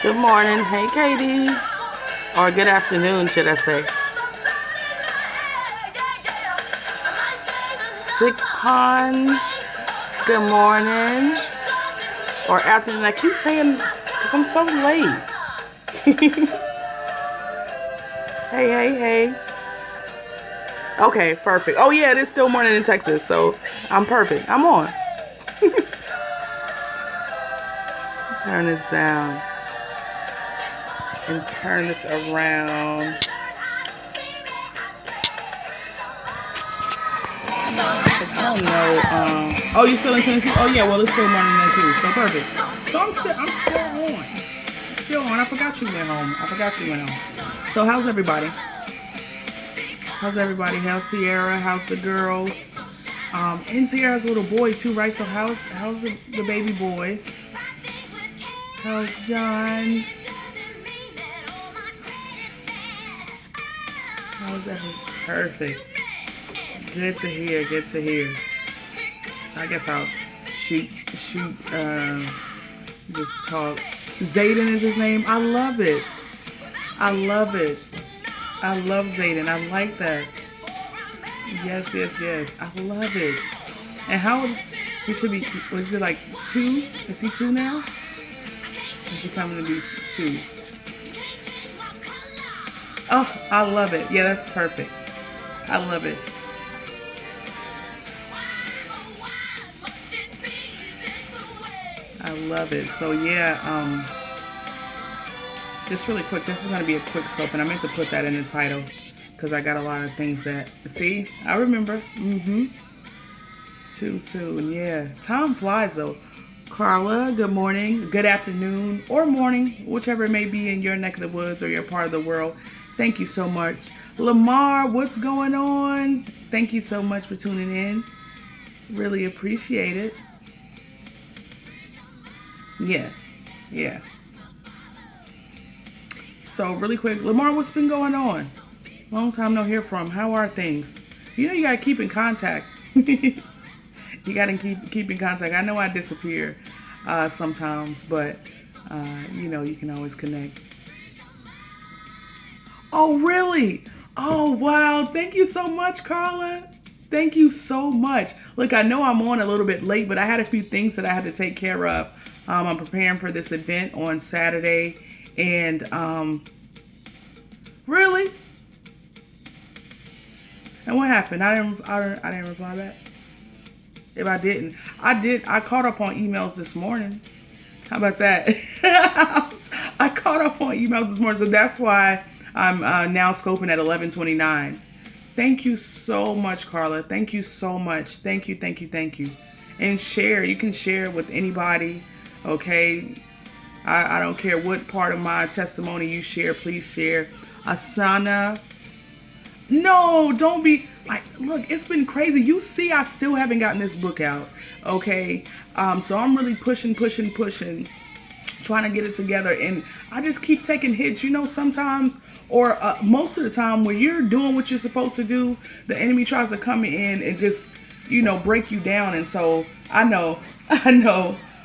Good morning. Hey, Katie. Or good afternoon, should I say. Sick Pond. Good morning. Or afternoon. I keep saying, because I'm so late. Hey. Okay, perfect. Oh, yeah, it is still morning in Texas, so I'm perfect. I'm on. Turn this down. And turn this around. I don't know. Oh, you still in Tennessee? Oh yeah. Well, it's still morning there too. So perfect. So I'm still on. I forgot you went home. So how's everybody? How's Sierra? How's the girls? And Sierra's a little boy too, right? So how's the baby boy? How's John? How's that? Perfect. Good to hear. I guess I'll shoot, just talk. Zayden is his name. I love it. I love Zayden. I like that. Yes. I love it. And how he should be, was it like 2? Is he 2 now? Is he coming to be 2? Oh, I love it. Yeah, that's perfect. I love it. I love it. So yeah, just really quick, this is going to be a quick scope, and I meant to put that in the title because I got a lot of things that, see, I remember. Too soon, yeah. Time flies though. Carla, good morning, good afternoon, or morning, whichever it may be in your neck of the woods or your part of the world. Thank you so much. Lamar, what's going on? Thank you so much for tuning in. Really appreciate it. Yeah. So really quick, Lamar, what's been going on? Long time no hear from. How are things? You know you gotta keep in contact. You gotta keep in contact. I know I disappear sometimes, but you know, you can always connect. Oh, really? Oh, wow. Thank you so much, Carla. Thank you so much. Look, I know I'm on a little bit late, but I had a few things that I had to take care of. I'm preparing for this event on Saturday, and really? And what happened? I didn't reply back. If I didn't, I caught up on emails this morning. How about that? I caught up on emails this morning, so that's why I'm now scoping at 11:29. Thank you so much, Carla. Thank you so much. Thank you. And share. You can share with anybody, okay? I don't care what part of my testimony you share. Please share. Asana. No, don't be like, look, it's been crazy. You see, I still haven't gotten this book out, okay? So I'm really pushing, trying to get it together, and I just keep taking hits, you know, sometimes, or most of the time when you're doing what you're supposed to do, the enemy tries to come in and just, you know, break you down. And so I know,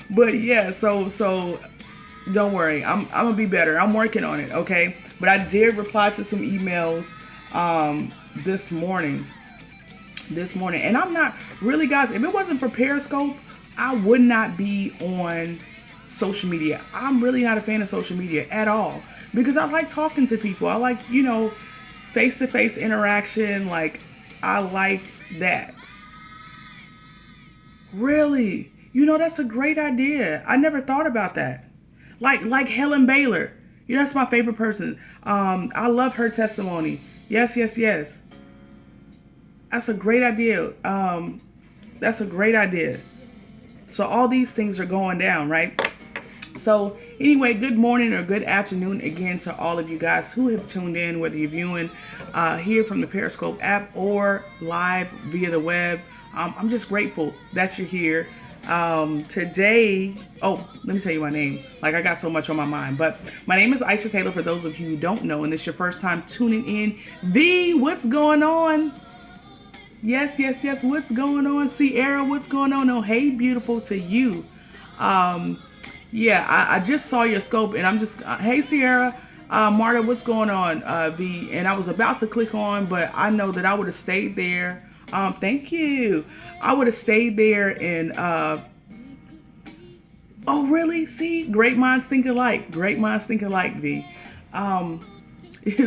but yeah, so don't worry, I'm gonna be better. I'm working on it, okay? But I did reply to some emails this morning, and I'm not really, guys, if it wasn't for Periscope, I would not be on social media. I'm really not a fan of social media at all, because I like talking to people. I like, you know, face-to-face interaction. Like, I like that. Really? You know, that's a great idea. I never thought about that. Like Helen Baylor. You know, that's my favorite person. I love her testimony. Yes. That's a great idea. So all these things are going down, right? So anyway, good morning or good afternoon again to all of you guys who have tuned in, whether you're viewing here from the Periscope app or live via the web. I'm just grateful that you're here. Today, oh, let me tell you my name. Like, I got so much on my mind, but my name is Isha Taylor, for those of you who don't know, and this is your first time tuning in. V, what's going on? Yes, what's going on? Sierra, what's going on? Oh, hey, beautiful to you. Yeah, I just saw your scope, and I'm just, hey Sierra, Marta, what's going on, V? And I was about to click on, but I know that I would have stayed there. Thank you. I would have stayed there and, oh really? See, great minds think alike. Great minds think alike, V.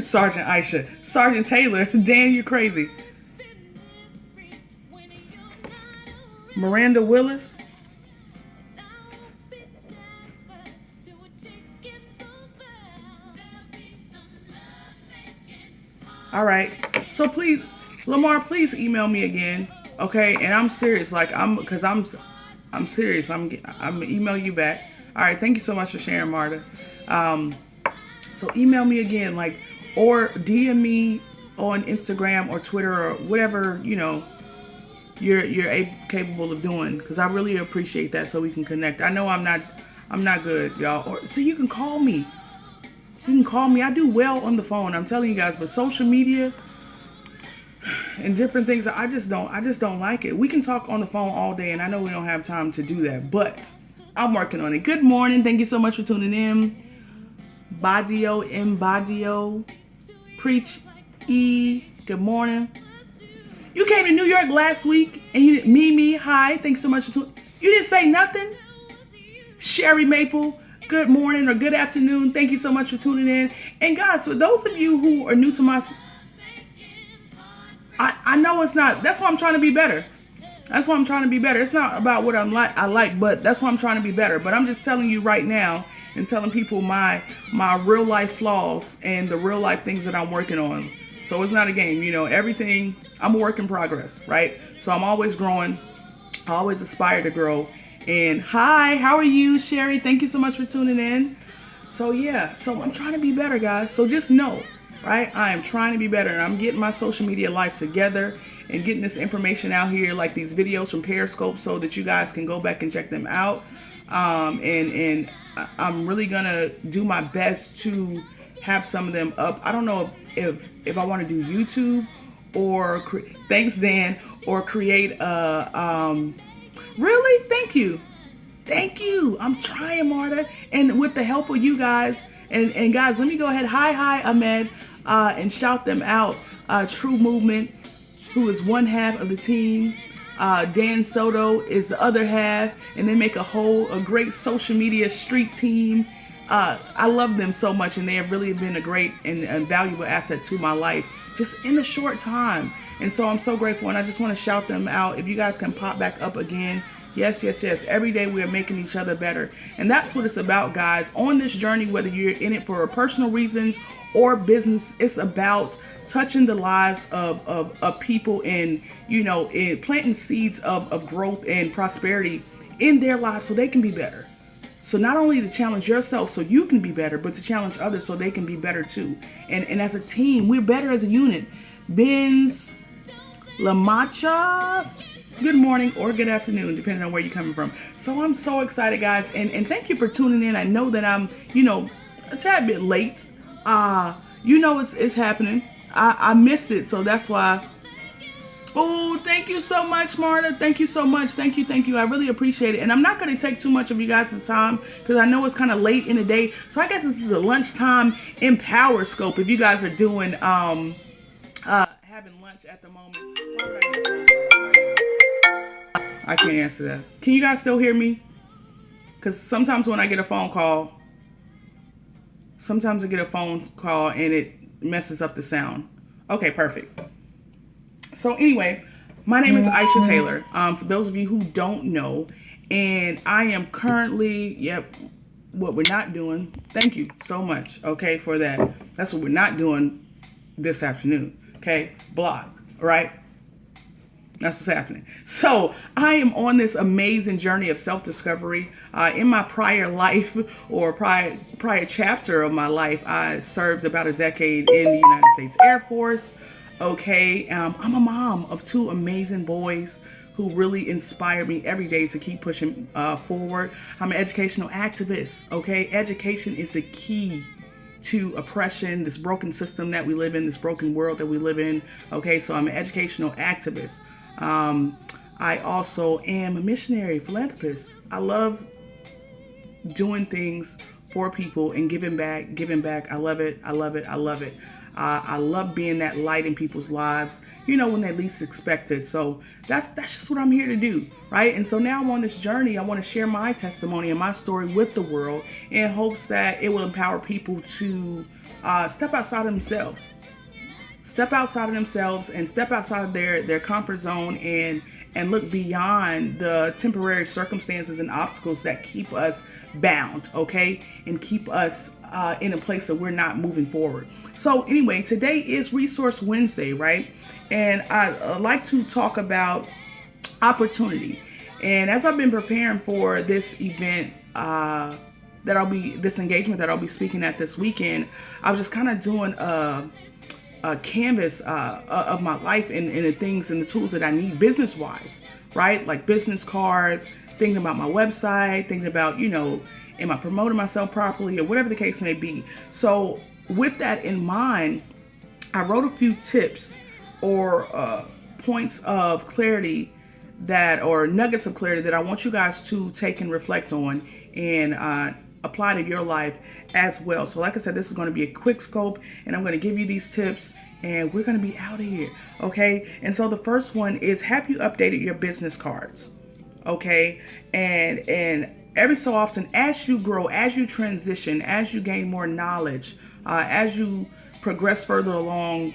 Sergeant Isha, Sergeant Taylor, Dan, you're crazy. Miranda Willis. All right. So please, Lamar, please email me again, okay? And I'm serious, like I'm serious. I'm gonna email you back. All right. Thank you so much for sharing, Marta. So email me again, like, or DM me on Instagram or Twitter or whatever you're capable of doing, because I really appreciate that, so we can connect. I know I'm not good, y'all. Or so you can call me. You can call me. I do well on the phone, I'm telling you guys, but social media and different things, I just don't like it. We can talk on the phone all day, and I know we don't have time to do that, but I'm working on it. Good morning. Thank you so much for tuning in. Badio Mbadio. Preach E. Good morning. You came to New York last week, and you didn't, Mimi, hi. Thanks so much for tuning. You didn't say nothing. Sherry Maple, good morning or good afternoon. Thank you so much for tuning in. And guys, for those of you who are new to my, I know it's not, that's why I'm trying to be better. That's why I'm trying to be better. It's not about what I like, but that's why I'm trying to be better. But I'm just telling you right now and telling people my real life flaws and the real life things that I'm working on. So it's not a game, everything, I'm a work in progress, right? So I'm always growing. I always aspire to grow. And hi, how are you, Sherry? Thank you so much for tuning in. So yeah, so I'm trying to be better, guys. So just know, right? I am trying to be better, and I'm getting my social media life together and getting this information out here, like these videos from Periscope, so that you guys can go back and check them out. And I'm really gonna do my best to have some of them up. I don't know if I want to do YouTube or thanks, Dan, or create a really, thank you, I'm trying, Marta, and with the help of you guys, and guys, let me go ahead, hi Ahmed, and shout them out. True Movement, who is one half of the team, Dan Soto is the other half, and they make a great social media street team. I love them so much, and they have really been a great and valuable asset to my life just in a short time. And so I'm so grateful, and I just want to shout them out. If you guys can pop back up again. Yes. Every day we are making each other better. And that's what it's about, guys. On this journey, whether you're in it for personal reasons or business, it's about touching the lives of people and, in planting seeds of growth and prosperity in their lives so they can be better. So not only to challenge yourself so you can be better, but to challenge others so they can be better too. And as a team, we're better as a unit. Benz Lamacha, good morning or good afternoon, depending on where you're coming from. So I'm so excited, guys, and thank you for tuning in. I know that I'm, a tad bit late. It's happening. I missed it, so that's why. Oh, thank you so much, Marta. Thank you so much. Thank you. I really appreciate it. And I'm not going to take too much of you guys' time because I know it's kind of late in the day. So I guess this is a lunchtime Empower Scope. If you guys are doing having lunch at the moment. I can't answer that. Can you guys still hear me? Because sometimes when I get a phone call, and it messes up the sound. Okay, perfect. So anyway, my name is Isha Taylor. For those of you who don't know, and I am currently, what we're not doing. Thank you so much, okay, for that. That's what we're not doing this afternoon, okay? Block, right? That's what's happening. So I am on this amazing journey of self-discovery. In my prior life or prior chapter of my life, I served about a decade in the United States Air Force. Okay, I'm a mom of two amazing boys who really inspire me every day to keep pushing forward. I'm an educational activist, okay? Education is the key to oppression, this broken system that we live in, this broken world that we live in, okay? So I'm an educational activist. I also am a missionary philanthropist. I love doing things for people and giving back, giving back. I love it. I love it. I love it. I love being that light in people's lives, you know, when they least expect it. So that's just what I'm here to do, right? And so now I'm on this journey. I want to share my testimony and my story with the world in hopes that it will empower people to step outside of themselves. Step outside of themselves and step outside of their comfort zone and look beyond the temporary circumstances and obstacles that keep us bound, okay? And keep us in a place that we're not moving forward. So anyway, today is Resource Wednesday, right? And I like to talk about opportunity. And as I've been preparing for this event, this engagement that I'll be speaking at this weekend, I was just kind of doing a canvas of my life and the things and the tools that I need business-wise, right? Like business cards, thinking about my website, thinking about, you know, am I promoting myself properly or whatever the case may be. So with that in mind, I wrote a few tips or points of clarity or nuggets of clarity that I want you guys to take and reflect on and apply to your life as well. So like I said, this is going to be a quick scope and I'm going to give you these tips and we're going to be out of here. Okay. And so the first one is, have you updated your business cards? Okay. And every so often, as you grow, as you transition, as you gain more knowledge, as you progress further along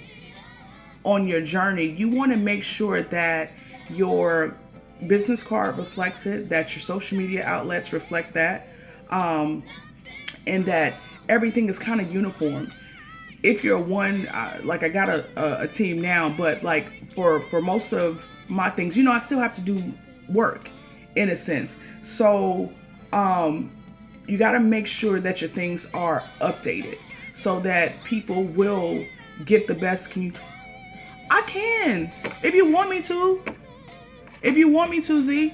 on your journey, you want to make sure that your business card reflects it, that your social media outlets reflect that, and that everything is kind of uniform. If you're one, like I got a team now, but like for most of my things, you know, I still have to do work in a sense. So you got to make sure that your things are updated so that people will get the best. I can, if you want me to. If you want me to, V.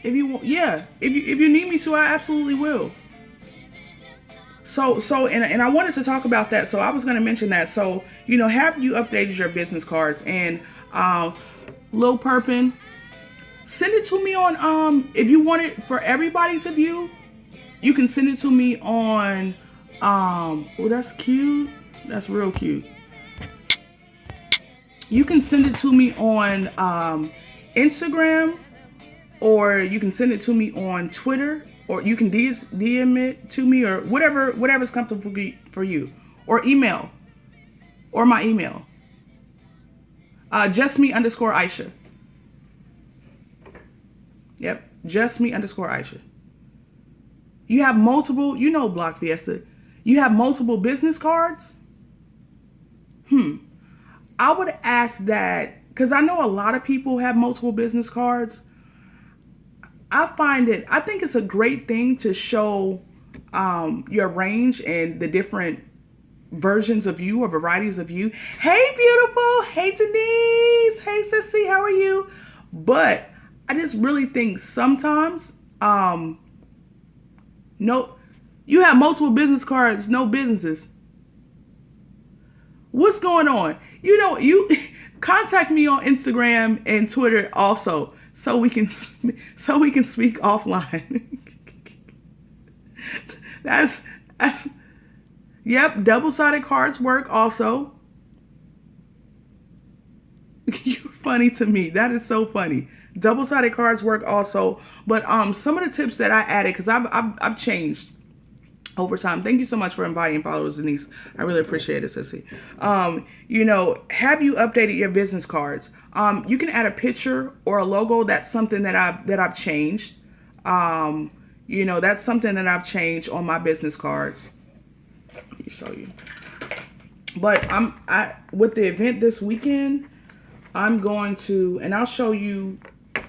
If you want, yeah. If you need me to, I absolutely will. So and I wanted to talk about that. So I was going to mention that. So, you know, have you updated your business cards? And Lil Perpin, send it to me on if you want it for everybody to view, you can send it to me on oh, that's cute. That's real cute. You can send it to me on Instagram, or you can send it to me on Twitter, or you can DM it to me, or whatever's comfortable for you, or email, or my email. JustMe_Isha. Yep, JustMe_Isha. You have multiple, you know, Block Fiesta. You have multiple business cards. I would ask that, because I know a lot of people have multiple business cards. I think it's a great thing to show your range and the different versions of you or varieties of you. Hey, beautiful. Hey, Denise. Hey, Sissy. How are you? But I just really think sometimes, no, you have multiple business cards, no businesses. What's going on? You know, you contact me on Instagram and Twitter also, so we can speak offline. that's yep. Double-sided cards work also. You're funny to me. That is so funny. Double-sided cards work also. But some of the tips that I added, because I've changed over time. Thank you so much for inviting followers, Denise. I really appreciate it, Sissy. You know, have you updated your business cards? You can add a picture or a logo. That's something that I've changed. You know, that's something that I've changed on my business cards. Let me show you. But with the event this weekend, I'm going to, and I'll show you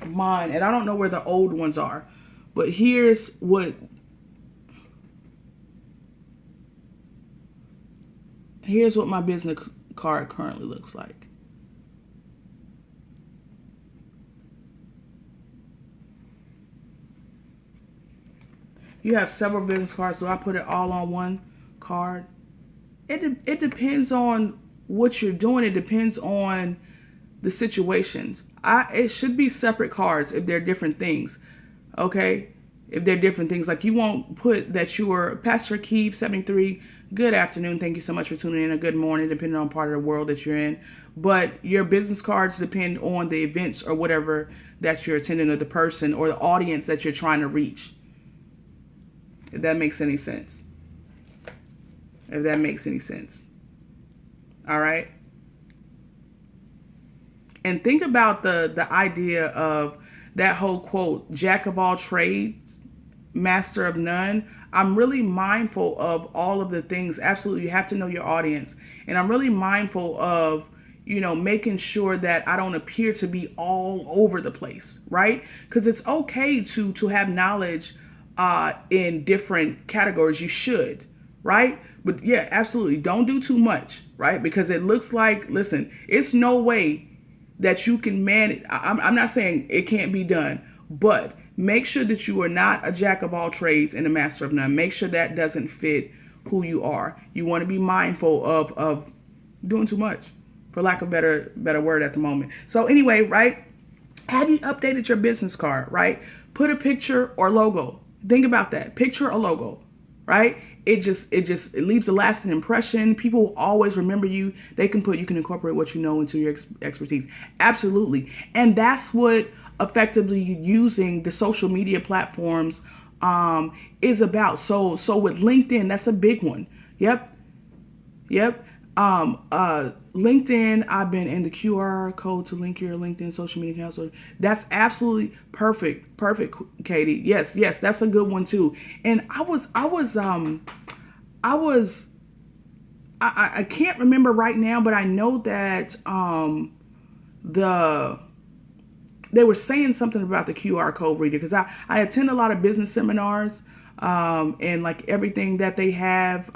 mine. And I don't know where the old ones are, but here's what my business card currently looks like. You have several business cards, so I put it all on one card. It depends on what you're doing. It depends on the situations. It should be separate cards if they're different things. Okay? If they're different things, like you won't put that you're Pastor Keith 73. Good afternoon. Thank you so much for tuning in. Or good morning, depending on part of the world that you're in. But your business cards depend on the events or whatever that you're attending, or the person or the audience that you're trying to reach. If that makes any sense. If that makes any sense. All right. And think about the idea of that whole quote, jack of all trades, master of none. I'm really mindful of all of the things. Absolutely, you have to know your audience. And I'm really mindful of, making sure that I don't appear to be all over the place, right? Because it's okay to have knowledge in different categories. You should, right? But yeah, absolutely, don't do too much, right? Because it looks like, listen, it's no way that you can manage. I'm not saying it can't be done, but make sure that you are not a jack of all trades and a master of none. Make sure that doesn't fit who you are. You want to be mindful of doing too much, for lack of better word at the moment. So anyway, right? Have you updated your business card, right? Put a picture or logo. Think about that. Picture or logo, right? It leaves a lasting impression. People will always remember you. You can incorporate what you know into your expertise. Absolutely. And that's what effectively using the social media platforms is about. So with LinkedIn, that's a big one. Yep. LinkedIn, I've been in the QR code to link your LinkedIn social media account. So that's absolutely perfect, Katie. Yes, that's a good one too. And I can't remember right now, but I know that they were saying something about the QR code reader, because I attend a lot of business seminars and like everything that they have.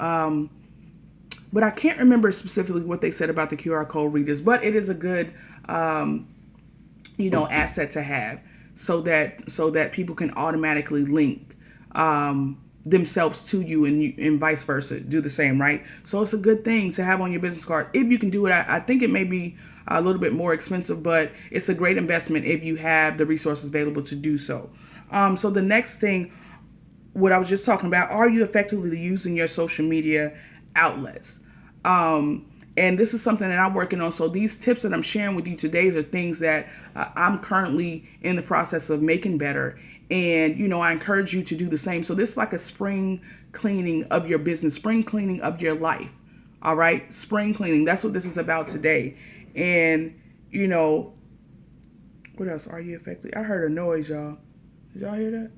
But I can't remember specifically what they said about the QR code readers, but it is a good, asset to have, so that people can automatically link themselves to you, and vice versa, do the same, right? So it's a good thing to have on your business card if you can do it. I think it may be a little bit more expensive, but it's a great investment if you have the resources available to do so. So the next thing, what I was just talking about, are you effectively using your social media outlets? And this is something that I'm working on. So these tips that I'm sharing with you today are things that I'm currently in the process of making better. And, I encourage you to do the same. So this is like a spring cleaning of your business, spring cleaning of your life. All right. Spring cleaning. That's what this is about today. And, what else? Are you effectively? I heard a noise, y'all. Did y'all hear that?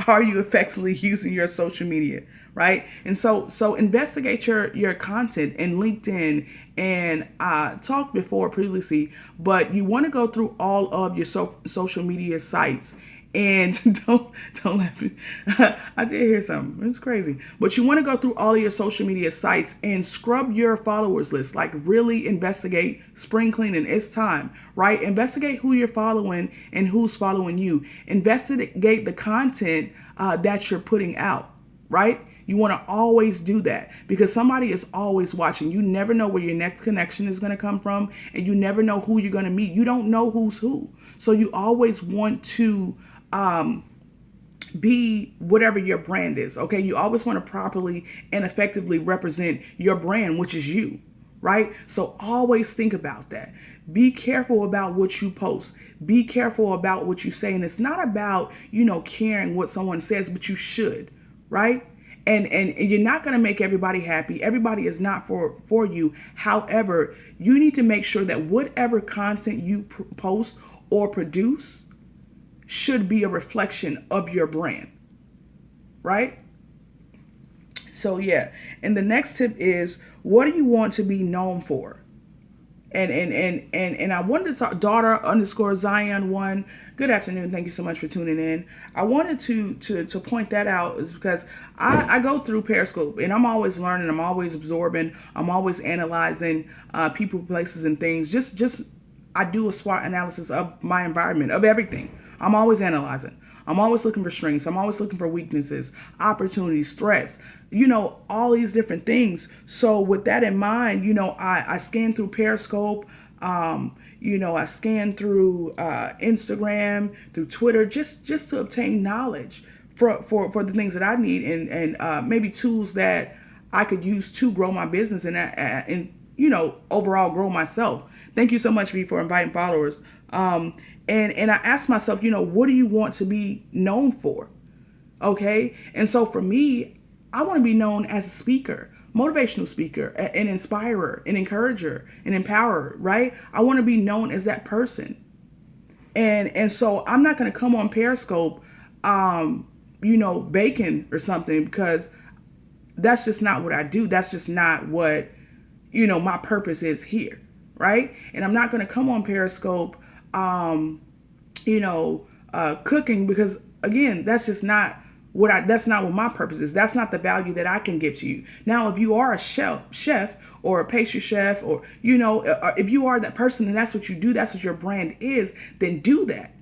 Are you effectively using your social media, right? And so investigate your content in LinkedIn, and talked before previously, but you want to go through all of your social media sites. And don't laugh. I did hear something. It's crazy. But you want to go through all of your social media sites and scrub your followers list. Like, really investigate spring cleaning. It's time, right? Investigate who you're following and who's following you. Investigate the content that you're putting out, right? You want to always do that, because somebody is always watching. You never know where your next connection is going to come from, and you never know who you're going to meet. You don't know who's who. So you always want to be whatever your brand is. Okay. You always want to properly and effectively represent your brand, which is you, right? So always think about that. Be careful about what you post. Be careful about what you say. And it's not about, caring what someone says, but you should, right? And you're not going to make everybody happy. Everybody is not for you. However, you need to make sure that whatever content you post or produce should be a reflection of your brand, right? So yeah. And the next tip is, what do you want to be known for? And I wanted to talk, daughter_Zion1. Good afternoon. Thank you so much for tuning in. I wanted to point that out, is because I go through Periscope, and I'm always learning. I'm always absorbing. I'm always analyzing people, places, and things. Just I do a SWOT analysis of my environment, of everything. I'm always analyzing. I'm always looking for strengths. I'm always looking for weaknesses, opportunities, threats, all these different things. So with that in mind, I scan through Periscope. You know, I scan through Instagram, through Twitter, just to obtain knowledge for the things that I need, and maybe tools that I could use to grow my business and you know, overall grow myself. Thank you so much, V, for inviting followers. And I asked myself, you know, what do you want to be known for? Okay. And so for me, I want to be known as a speaker, motivational speaker, an inspirer, an encourager, an empowerer, right? I want to be known as that person. And so I'm not going to come on Periscope, you know, baking or something, because that's just not what I do. That's just not what, you know, my purpose is here, right? And I'm not going to come on Periscope, you know, cooking, because again, that's just not that's not what my purpose is. That's not the value that I can give to you. Now, if you are a chef or a pastry chef, or, you know, if you are that person and that's what you do, that's what your brand is, then do that,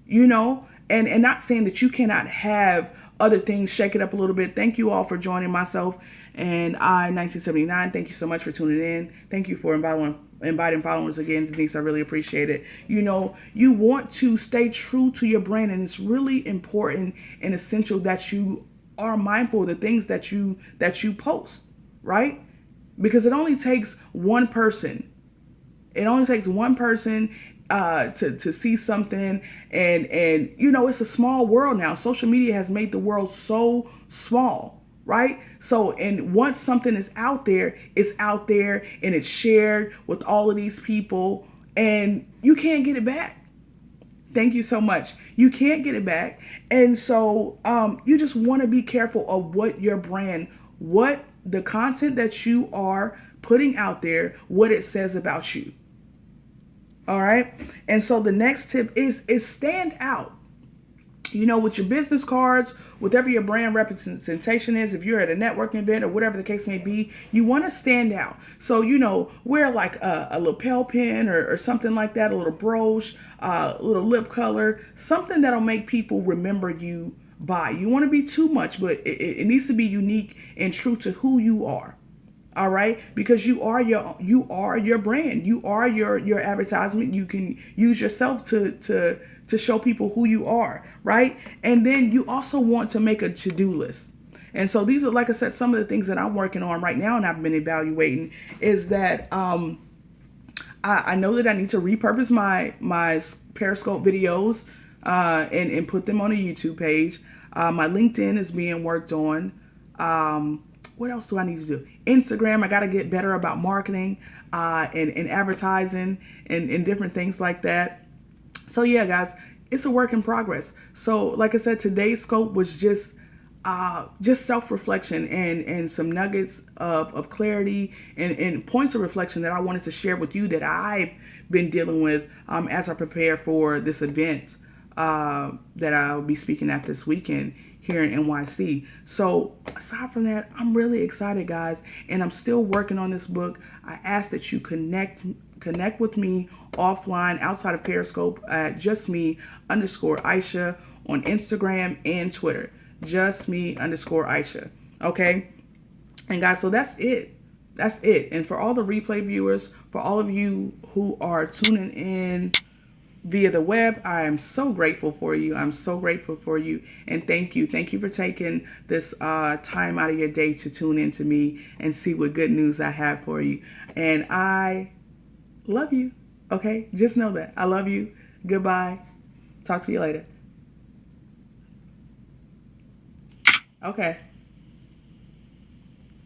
you know, and not saying that you cannot have other things. Shake it up a little bit. Thank you all for joining myself and I 1979. Thank you so much for tuning in. Thank you for inviting followers again, Denise. I really appreciate it. You know, you want to stay true to your brand, and it's really important and essential that you are mindful of the things that you post, right? Because it only takes one person. It only takes one person to see something, and you know, it's a small world now. Social media has made the world so small, right? So, and once something is out there, it's out there and it's shared with all of these people, and you can't get it back. Thank you so much. You can't get it back. And so you just want to be careful of what your brand, what the content that you are putting out there, what it says about you. All right. And so the next tip is stand out. You know, with your business cards, whatever your brand representation is, if you're at a networking event or whatever the case may be, you want to stand out. So, you know, wear like a lapel pin or something like that, a little brooch, a little lip color, something that'll make people remember you by. You want to be too much, but it needs to be unique and true to who you are. All right, because you are your brand. You are your advertisement. You can use yourself to show people who you are, right? And then you also want to make a to-do list. And so these are, like I said, some of the things that I'm working on right now and I've been evaluating is that I know that I need to repurpose my Periscope videos and put them on a YouTube page. My LinkedIn is being worked on. What else do I need to do? Instagram, I got to get better about marketing and advertising and different things like that. So yeah, guys, it's a work in progress. So like I said, today's scope was just self-reflection and some nuggets of clarity and points of reflection that I wanted to share with you that I've been dealing with as I prepare for this event that I'll be speaking at this weekend here in NYC. So aside from that, I'm really excited, guys, and I'm still working on this book. I ask that you connect with me offline outside of Periscope at justme_Isha on Instagram and Twitter. justme_Isha. Okay? And guys, so that's it. That's it. And for all the replay viewers, for all of you who are tuning in via the web, I am so grateful for you. I'm so grateful for you. And thank you. Thank you for taking this time out of your day to tune in to me and see what good news I have for you. And I love you. Okay? Just know that. I love you. Goodbye. Talk to you later. Okay.